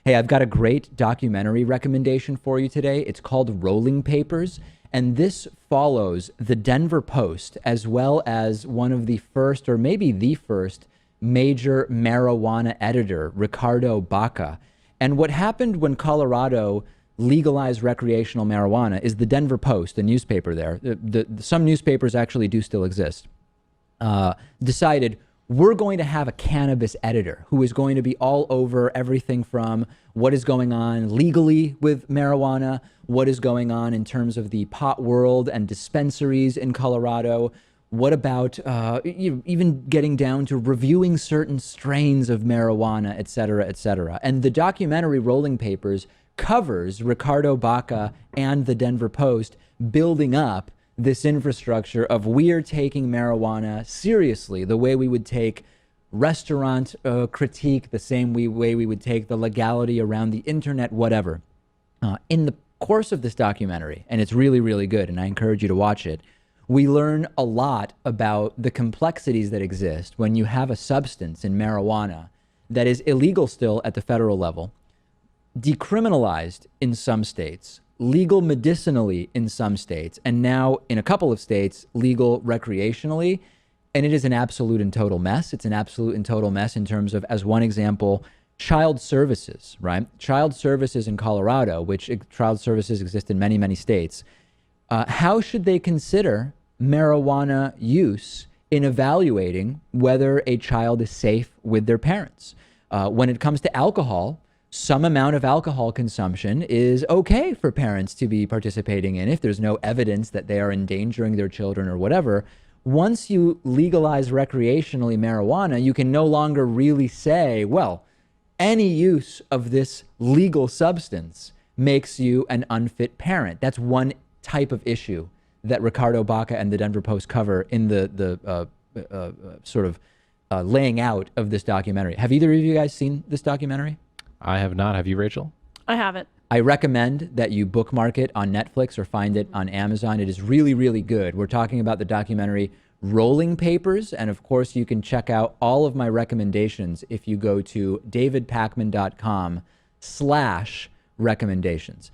Hey, I've got a great documentary recommendation for you today. It's called Rolling Papers, and this follows the Denver Post as well as one of the first, or maybe the first, major marijuana editor, Ricardo Baca. And what happened when Colorado legalized recreational marijuana is the Denver Post, the newspaper there, some newspapers actually do still exist, decided we're going to have a cannabis editor who is going to be all over everything from what is going on legally with marijuana, what is going on in terms of the pot world and dispensaries in Colorado. What about even getting down to reviewing certain strains of marijuana, et cetera, et cetera. And the documentary Rolling Papers covers Ricardo Baca and the Denver Post building up this infrastructure of we're taking marijuana seriously, the way we would take restaurant critique, the same way we would take the legality around the internet, whatever. In the course of this documentary, and it's really, really good, and I encourage you to watch it, we learn a lot about the complexities that exist when you have a substance in marijuana that is illegal still at the federal level, decriminalized in some states, legal medicinally in some states, and now in a couple of states, legal recreationally. And it is an absolute and total mess. It's an absolute and total mess in terms of, as one example, child services, right? Child services in Colorado, which child services exist in many, many states. How should they consider marijuana use in evaluating whether a child is safe with their parents? When it comes to alcohol, some amount of alcohol consumption is okay for parents to be participating in if there's no evidence that they are endangering their children or whatever. Once you legalize recreationally marijuana, you can no longer really say, well, any use of this legal substance makes you an unfit parent. That's one type of issue that Ricardo Baca and the Denver Post cover in the sort of laying out of this documentary. Have either of you guys seen this documentary? I have not. Have you, Rachel? I haven't. I recommend that you bookmark it on Netflix or find it on Amazon. It is really, really good. We're talking about the documentary Rolling Papers. And of course, you can check out all of my recommendations if you go to davidpakman.com/recommendations.